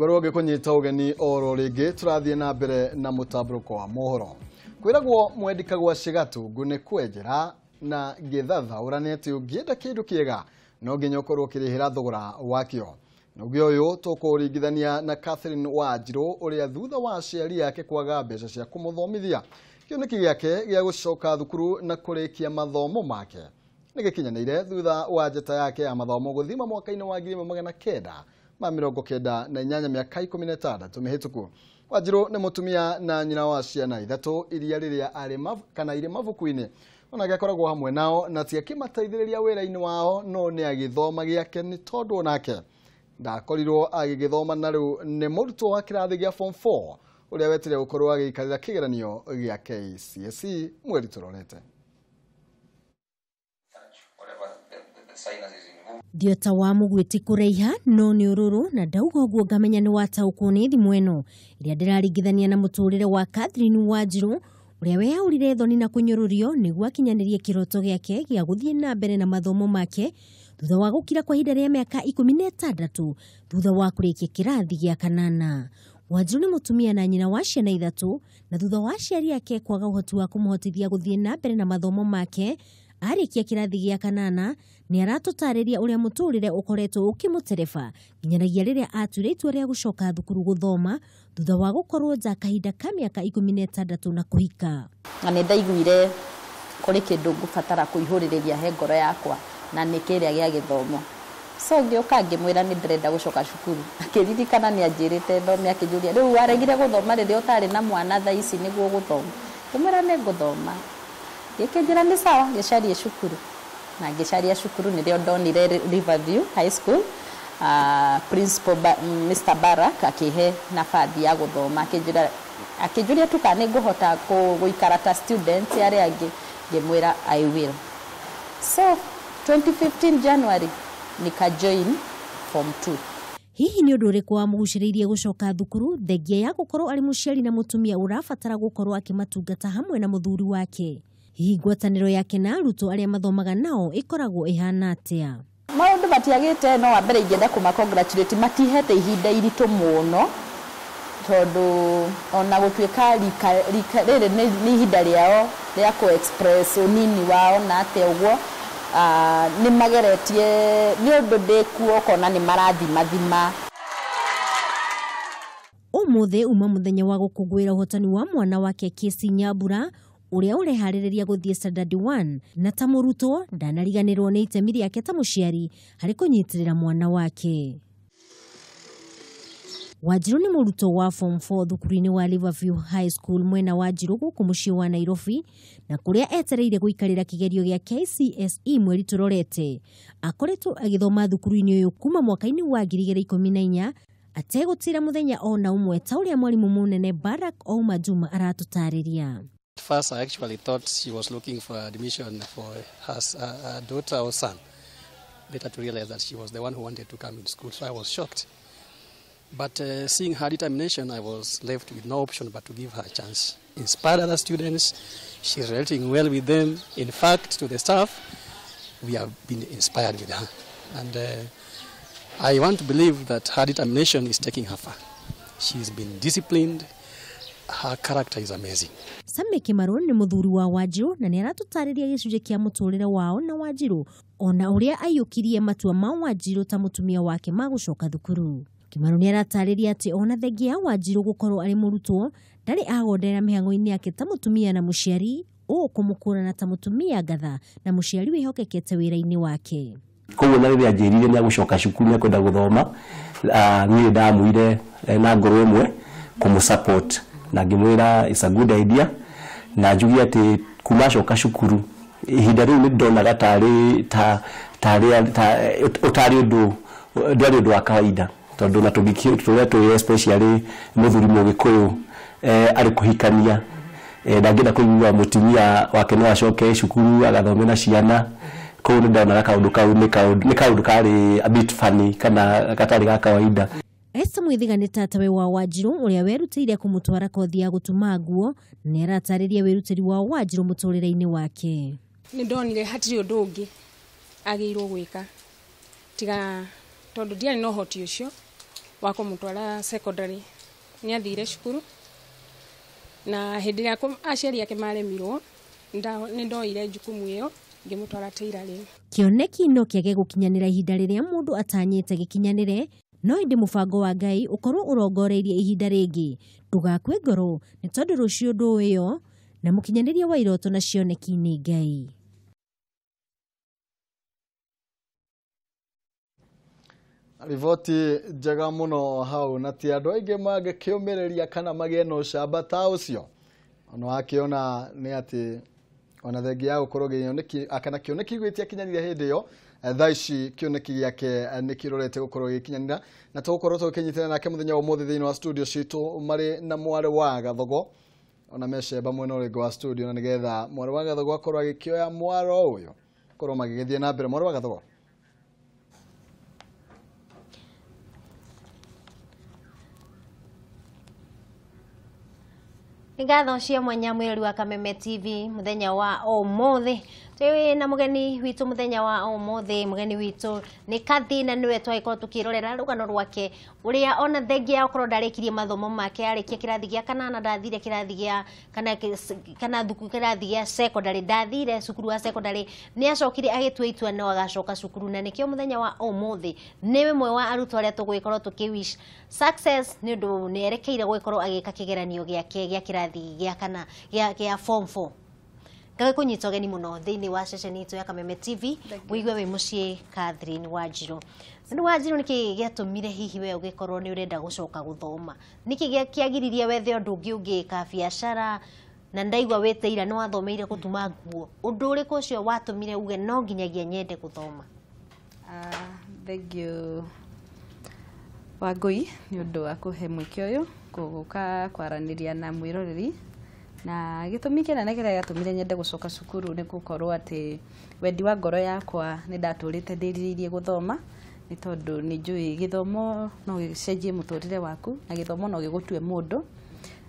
ngoroge kunyita ugeni oro ringi turathie na mbere na mutamburuko wa mohoro kwiragwo mwendika gwa cigatu ngune kwejera na githatha uranete ungienda kindu kiega no nginya ukorwo kirihira thogora wakio nugio uyu tukuringithania na Catherine Wanjiru uria thutha wa aciari yake kwaga mbeca cia kumuthomithia cioneki giake gia gucoka thukuru na kurikia mathomo make nigikinyanire thutha wa njata yake ya mathomo guthima mwaka-ini wa 1998 miaka 16 mihituku. Wanjiru ni mutumia na nyina wa ciana ithatu iria riria ari kana iri mavuku-ini onake akoragwo hamwe nao na ti akimateithĩrĩria wĩra-inĩ wao no ni agithoma giake ni tondu onake ndakorirwo agigithoma na riu ni murutwo wa kirathi gia form 4 uria wetire gukorwo agikarira kigeranio gia KCSE mweri turorete. Diota wa mugwiti kureiha no ni ururu na ndauga guo ngamenya ni wataukwo ni thimu eno iria ndiraringithania na muturire wa Catherine Wanjiru uria we aurire thoni na kunyururio niguo akinyanirie kiroto giake gia guthie na mbere na mathomo make thutha wa gukira kwa ihinda ria miaka 16 thutha wa kurikia kirathi gia 8. Wanjiru ni mutumia na nyina wa ciana ithatu na thutha wa aciari yake kwaga uhoti wa kumuhotithia guthie na mbere na mathomo make arikia kirathi gia 8 ni aratutariria uria muturire ukoretwo ukimutereba nginyanagia riria atuire itua ria gucoka thukuru guthoma thutha wa gukorwo nja kahinda ka miaka 16 na kuhika. Ni ndaiguire kuri kindu ngubatara kuihuririria he ngoro yakwa na ni kiria gia githomo so ngioka ngimwira ni ndĩrenda gucoka cukuru akiririkana ni anjirite thome akijuria riu aregire guthoma riria utari na mwana tha ici niguo guthoma ngimwira ni guthoma gikijira ni sawa gicarie cukuru na gicaria cukuru nirio ndonire Riverview High School principal Mr. Barak akihe nafathi ya guthoma akijuria tu kana nguhota guikara ta student yari angi ngimwira I will. So 2015 January nika join form 2. Hihi ni undu uriku wa muguciriirie gucoka thukuru thengia ya gukorwo ari muciari na mutumia urabatara gukorwo akimatungata hamwe na muthuri wake. Hihi ngwataniro yake na arutwo aria mathomaga nao ikoragwo ihana atia? Maundu matiagite no wa mbere ingenda kuma congratulate matihete ihinda iritu muno tondu ona gutuika riri ni ihinda riao ria ku express unini wao na ate uguo ni mageretie ni undu ndikuo kona ni marathima. Umuthe uma muthenya wa gukungwira uhotani wa mwana wake Kesi Nyambura uria urehaririria guthie standard 1 na ta murutwo ndanariganirwo ni itemi riake ta muciari hari kunyitirira mwana wake. Wanjiru ni murutwo wa form 4 thukuru-ini wa Riverview High School mwena wa Njiro guku mucii wa Nairobi na kuria etereire guikarira kigerio gia KCSE mweri turorete. Akoretwo agithoma thukuru-ini uyu kuma mwaka-ini wa 2014 ategutira muthenya ona umwe ta uria mwalimu munene Barak Ouma Juma aratutariria. At first, I actually thought she was looking for admission for her daughter or son. Later to realize that she was the one who wanted to come in school, so I was shocked. But seeing her determination, I was left with no option but to give her a chance. Inspire other students, she's relating well with them. In fact, to the staff, we have been inspired with her. And I want to believe that her determination is taking her far. She's been disciplined. Her character is amazing. Same Kimaru ni muthuri wa Wanjiru na ni aratutariria gicunje kia muturire wao na Wanjiru ona uria ayukirie matua ma Wanjiru ta mutumia wake magucoka thukuru. Kimaru ni aratariria ati ona thengia Wanjiru gukorwo ari murutwo ndari agondera mihango-ini yake ta mutumia na muciari kumukura ta mutumia ngatha na muciari wihokekete wira-ini wake. Koguo na riria njirire ni agucoka cukuru ni kwenda guthoma ni ndamwire na ngoro imwe kumusupport na ngimwira is a good idea na njugia ati kumacoka cukuru ihinda riu ni ndonaga utari undu wa kawaida tondu na tugikiria especially muthuri mugikuyu ari kuhikania ndangenda kuigua mutumia wake no acoke cukuru agathome na ciana ko ni ndonaga kaundu kau ni kaundu kari a bit funny kana katari ga kawaida. Esta mwithiga ni tatawe wa Wanjiru uria werutire kumutwara kothi ya gutuma nguo ni aratariria werutiri wa Wanjiru muturire-ini wake. Ni ndonire hatiri undu ungi agirwo gwika tiga tondu ndiari no hoti ucio wa kumutwara secondary ni athire cukuru na hindi ya aciari yake maremirwo ni ndoire jukumu iyo ngimutwara Tailor. Cioneki no kiage gukinyanira ihinda riria mundu atanyite gikinyanire, no indi mubango wa Ngai ukorwo urongoreirie ihinda ringi. Ndugakue ngoro ni tondu rucio nduyo na mukinyaniria wa iroto na cioneki ni Ngai. Rivoti njega muno hau na ti andu aingi magikiumireria kana magie no camba ta ucio. Ono akiona ni ati ona thengi ya gukorwo gioneki akana kioneki gwitia kinyanira hindi yo thaici kioneki giake ni kirorete gukorwo gikinyanira na tugukorwo tukinyitana nake muthenya wa muthi thiini wa studio citu mari na mware wa Gathogo ona mecemba mwena uringo wa studio na nigetha mware wa Gathogo akorwo agikioya mwaro uyu korwo magigithie na mbere. Mware wa Gathogo, Ngatho cia mwanya mwiri wa Kameme TV muthenya wa umuthi twi na mugeni witu muthenya wa umuthi. Mugeni witu ni Kathina niwe twaiko tukirorera rugano rwake uria ona thengi ya ukorwo ndarikirie mathomo make arikia kirathi gia kanana ndathire kirathi gia kana thuku kirathi gia secondary ndathire cukuru wa secondary ni acokire agitua itua no agacoka cukuru na nikio muthenya wa umuthi niwe mwe wa arutwo aria tugwikorwo tukiwish success ni ndu ni erekeire gwikorwo agika kigeranio giake gia kirathi gia kana gia form 4. Ngawe kunyita geni muno thiini wa session itu ya Kameme TV wigwe wi mucie Catherine Wanjiru. Ndu Wanjiru niki giatumire hihi we ugikorwo ni urenda gucoka guthoma niki giagiririe wethe undu ungi ka biashara na ndaigwa weteira no wathomeire gutuma nguo undu uriku ucio watumire uge no nginyagia nyende guthoma? Thank you Wangui ni undu wa kuhe mweke uyu guka kwaraniria na mwiroreri na gitumi kinene kiria gatumire nyende gucoka cukuru ni gukorwo ati wendi wa ngoro yakwa ni ndaturite ndiriririe guthoma ni tondu ni njui githomo no gicenjie muturire waku na githomo no gigutue mundu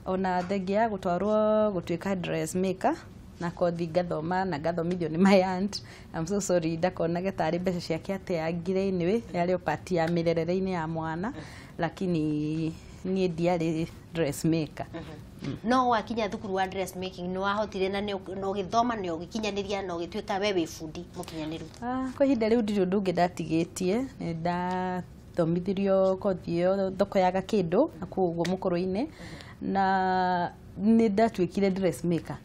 ona thengi ya gutwarwo gutuika dressmaker na kothi gathoma na gathomithio ni my aunt. I'm so sorry ndakona getari mbeca ciake ate angire niwe yari opati ya mirerere-ini ya mwana lakini ni ndiari dressmaker. No wakinya thukuru wa dressmaking no wahotire na no githoma no gikinyaniria no gituika we wi fundi mukinyaniru? Kwa ihinda riu ndiri undu ungi ndatigitie ni ndathomithirio kothi yo thoko ya gakindu na kuguo mukuru-ini na ni ndatuikire dressmaker.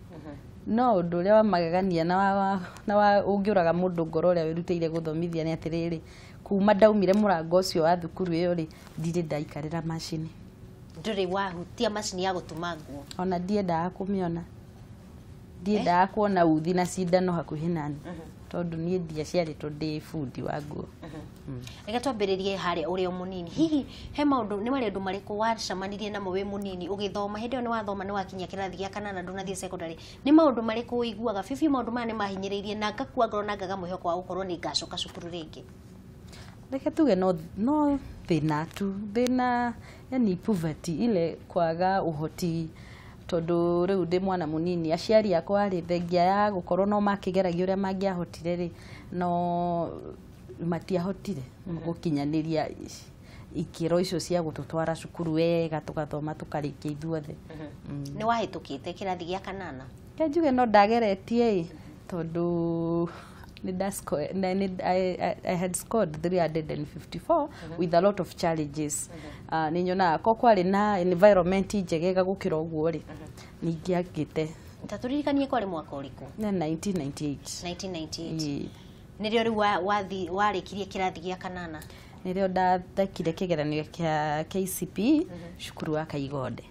No undu uria wa magegania na ungiuraga mundu ngoro uria wirutire guthomithia ni atiriri kuma ndaumire murango ucio wa thukuru iyo ri ndire ndaikarira machine. Nduri wahutia machine ya gutuma nguo? Ona ndiendaga kumiona, ndiendaga kuona uthi na cindano hakuhi nani tondu nie ndiaciaritwo ndi fundi wa nguo. Reke twambiririe haria uri munini. Hihi he maundu ni maundu mariku wacamanirie namo wi munini ugithoma hindi ni wathoma ni wakinya kirathi gia kanana ndunathie secondary ni maundu mariku uiguaga bibi maundu mane mahinyiriirie na ngakua ngoro na ngaga mwihoko wa gukorwo ni ngacoka cukuru ringi? Reke tuge no thina tu thina yani poverty ile kwaga uhoti tondu riu ndi mwana munini aciari akwa ari thengia ya gukorwo no makigeragia uria mangiahotire ri no matiahotire gukinyaniria ikiro icio cia gututwara cukuru wega tugathoma tukarikia ithuothe. Ni wahitukite kirathi gia kanana? Ke njuge no ndageretie tondu I had scored 354 with a lot of challenges. Ni nyona ko kwari na environment njegega gukira uguo ri ningiagite. Taturirikanie kwari mwaka uriku? Na 1998. 1998. Nirio ri warikirie kirathi gia kanana? Nirio ndathekire kigeranio kia KCP cukuru wa Kaigonde.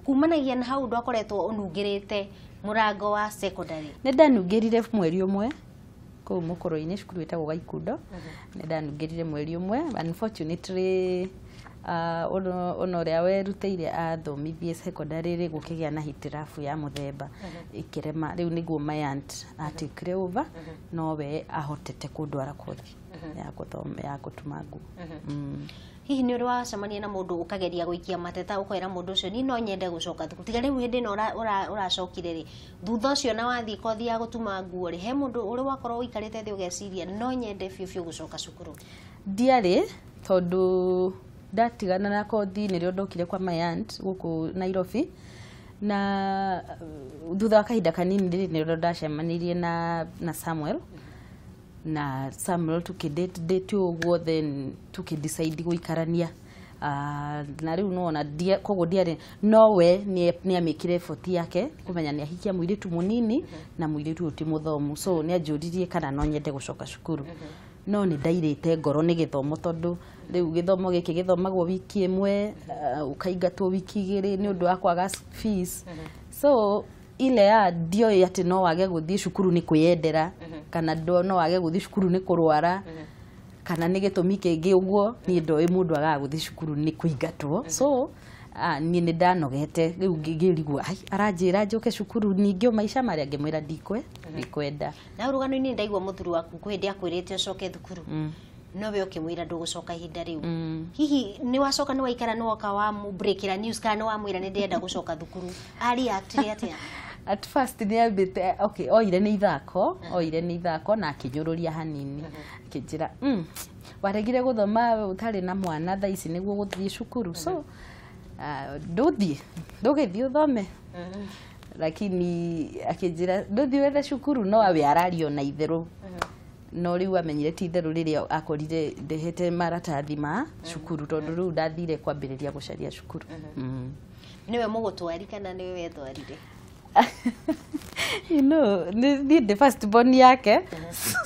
Kumanagia na hau ndwakoretwo unungirite murango wa secondary? Ni ndanungirire mweri umwe kuu mukuru-ini cukuru witagwo Gaikundo. Ni ndanungirire mweri umwe unfortunately ono ria werutire athomithie secondary ri gukigia na hitirafu ya muthemba ikirema riu niguo my aunt atikire over no we ahotete kundwara kothi ya guthoma ya gutuma nguo. Hihi ni uri wacamania na mundu ukageria guikia mateta ukwira mundu ucio ni no nyende gucoka thukuru tiga riu hindi no uracokire ri thutha ucio na wathii kothi ya gutuma nguo ri he mundu uri wakorwo uikarite thi ugeciria no nyende biu gucoka cukuru? Ndiari tondu ndatigana na kothi nirio ndokire kwa my aunt guku Nairobi na thutha wa kahinda kanini nirio ndacemanirie na Samuel na Samuel tukidate uguo then tukidecide guikarania na riu nona koguo ndiare nowe ni amikire effort yake kumenya ni ahikia muiritu munini na muiritu uti muthomu so ni anjuririe kana no nyende gucoka cukuru no ni ndairite ngoro ni githomo tondu riu githomo giki githomagwo wiki imwe ukaingatwo wiki igiri ni undu wa kwaga fees so ile ya dio ati no wage guthii cukuru ni kwiyendera kana no wage guthii cukuru ni kurwara kana ni gitumi kingi uguo ni ndo mundu agaga guthii cukuru ni kuingatwo so ni ndanogete riu ngirigwo aranjira njoke cukuru ningio maisha maria ngimwira ndikwenda na rugano ni ndaigwa muthuru waku kwende akwirite ucoke thukuru nowe ukimwira ndugucoka ihinda riu hihi ni wacoka ni waikara no waka wa breakira news kana wamwira ni ndenda gucoka thukuru ari actire atia at first ni ambite okay oire ni ithako na akinyururia hanini akijira waregire guthoma utari na mwana tha ici niguo guthii cukuru so ndugithii uthome lakini akijira nduthi wethe cukuru no awe arario na itheru no riu amenyire ti itheru riria akorire ndehete maratathi ma cukuru tondu riu ndathire kwambiriria gucaria cukuru niwe mugutwari kana niwe wetwarire you know the first born yake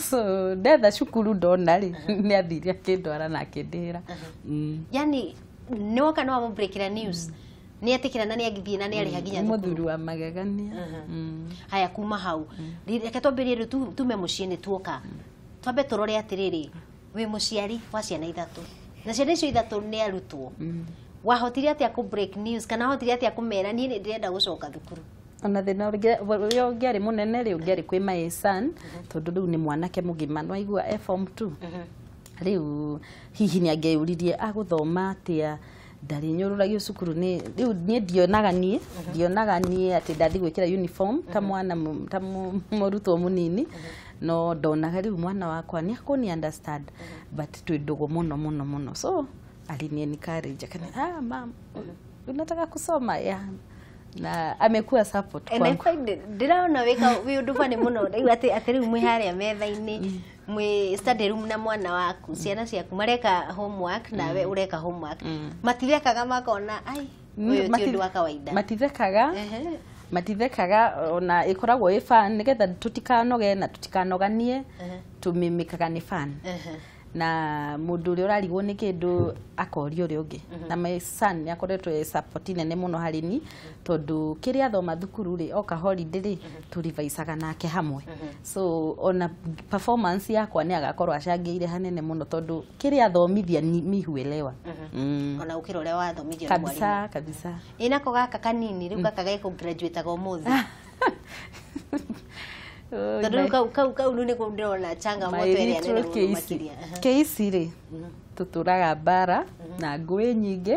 so ndetha cukuru ndona ri ni athire akindwara na akindira yani ni woka no breakira news ni atikira na ni agithie na ni ari haginya muthuru wa magegania haya kuma hau reke twambirie tume muciini tuoka twambe turore atiriri wi muciari wa ciana ithatu na ciana icio ithatu ni arutwo wahotire atia ku break news kana hotire atia kumera ni ndirenda gucoka thukuru ona thina uria ungiari munene riu ungiari kwi my son tondu riu ni mwanake mugima no aigua form 2 riu hihi ni angeuririe aguthoma atia ndari nyururagio cukuru ni riu ni ndionaga nie ati ndathi gwikira uniform ta mwana ta murutwo munini no ndonaga riu mwana wakwa ni akuni understand but twidugo muno so alini encourage kana mama unataka kusoma na amekuwa support kwangu ndiraona wika wi undu fani muno riu ati riu mwi haria metha-ini mwi study room na mwana waku ciana ciaku mareka homework nawe ureka homework matithekaga makona ai uyu ti undu wa kawaida matithekaga ona ikoragwo i fan nigetha tutikanoge na tutikanoganie tumimikaga ni fan na mundu uri urarigwo ni kindu akorio uri ungi na my son ni akoretwe support nene muno harini tondu kiria thoma thukuru ri oka holiday ri turivaisaga nake hamwe so ona performance yakwa ni agakorwo acangire hanene muno tondu kiria thomithia mihuelewa ona ukirore wa thomithia kabisa inako gaka kanini riu gaka gaiko graduate go muthi tondu kau ni kundona changa moto area nene muno makiria keisi ri tuturaga bara na ngui nyingi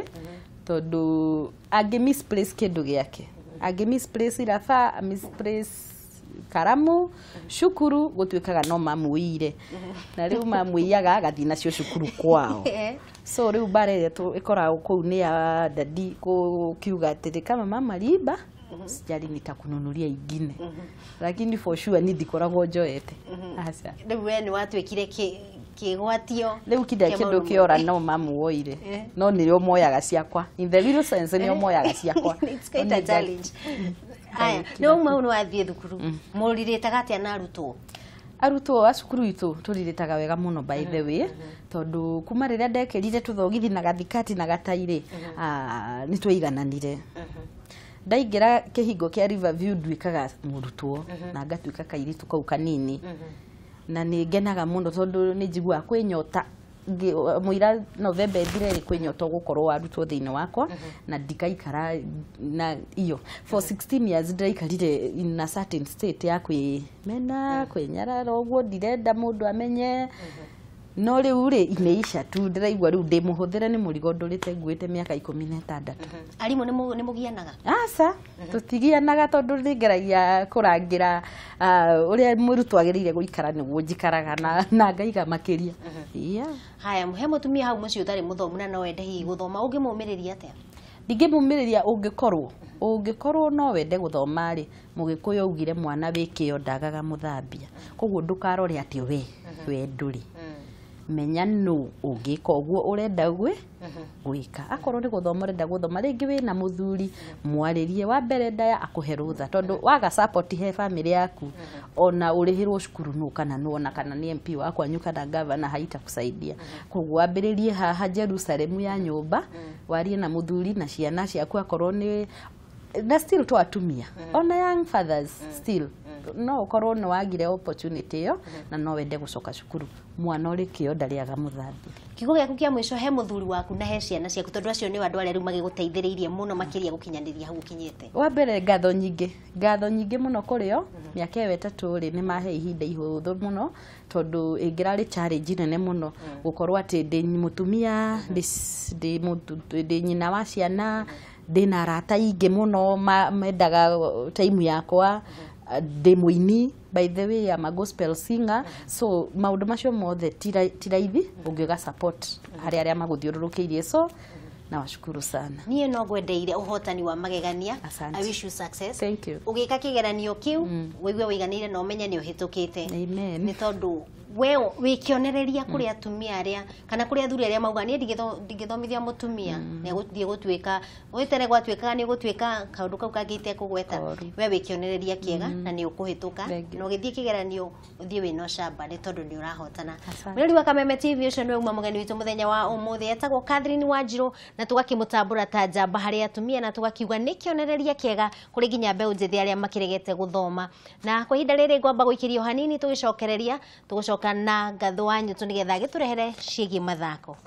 tondu angi misplace kindu giake angi misplace irafa misplace karamu cukuru gutwikaga no mamuire na riu mamuiyaga agathi nacio cukuru kwao so riu bare ikoragwo kuu ni ya dadi kiuga atiri kama mama liba sijali nitakununulia ingine lakini for sure ni ndikoragwo njoete acha riu we ni watwikire kigwatio riu kindu kiora no mamu woire no nirio moyaga ciakwa in the real sense nirio moyaga ciakwa it's quite a challenge aya no maunu athie thukuru muriritaga atia na arutwo a cukuru itu turiritaga wega muno by the way tondu kuma riria ndekirire tuthogithi na gathikati na gataire ni tweigananire ndaingira kihingo kia Riverview ndwikaga murutwo na ngatwika kairitu kau kanini na ni ngenaga muno tondu ni njigua kwinyota muira November ithire ri kwinyota gukorwo warutwo thiini wakwa na ndikaikara na iyo for 16 years ndaikarire in a certain state ya kwimena kwinyarara uguo ndirenda mundu amenye no riu ri imeisha tu ndiraigua riu ndimuhuthire ni murigo ndurite nguite miaka 16. Arimu ni mugianaga? Asa tutigianaga tondu ningeragia kurangira uria murutwo agirire guikara niguo njikaraga na ngaiga makiria. Haya, muhe mutumia hau mucio utari muthomu na no wende hi guthoma ungimumiriria atia? Ndingimumiriria ungikorwo no wende guthoma ri mugikuyu augire mwana wikio ndagaga muthambia, koguo ndukarore ati we nduri menya no ungika uguo urenda gwika. Akorwo ni guthoma urenda guthoma, ringi wina muthuri mwaririe wa mbere ndaya akuhe rutha, tondu waga support he family yaku ona urihirwo cukuru no kana no ona kana ni MP wakwa nyuka na governor haita kusaidia. Koguo ambiririe haha Jerusalem ya nyumba warie na muthuri na ciana ciaku, akorwo ni na still to atumia ona young fathers still no ukorwo no wagire opportunity yo na no wende gucoka cukuru, mwana uri kio ndariaga muthambia. Kigo giaku kia mwisho he muthuri waku na he ciana ciaku, tondu acio ni andu aria riu magiguteithiririe muno makiria gukinyaniria hau ukinyete? Wa mbere ngatho nyingi muno kurio miaka 3 ri ni mahe ihinda ihuthu muno, tondu ingirari challenge nene muno gukorwo ati ndi mutumia ndi nyina wa ciana, ndina arata ingi muno mendaga time yakwa, ndi muini by the way I'm a gospel singer, so maundu macio mothe tiraithi ungiga support hari aria maguthiururukiirie, so na washukuru sana. Niye no gwendeire uhotani wa magegania. Asante. I wish you success. Thank you. Ugika kigeranio kiu wigwe wiganire no menya ni uhitukite. Amen. Ni tondu we wikionereria kuri atumia aria kana kuri athuri aria mauga ni ndigithomithia mutumia ni guthie gutwika witere gwatwika ni gutwika kaundu kau kagite kugweta, we wikionereria kiega na ni ukuhituka no githie kigeranio uthie wino shamba ni tondu ni urahotana. Mwiri wa Kameme TV ucio ni uma mugeni witu muthenya wa umuthi etagwo Catherine Wanjiru, na tugakimutambura ta njamba hari atumia na tugakiuga ni kionereria kiega kuri ginya mbeu njithi aria makiregete guthoma. Na kwa ihinda riri ngwamba guikirio hanini tugicokereria tugucoka na ngatho wanyu tu nigetha giturehere ciigi mathako.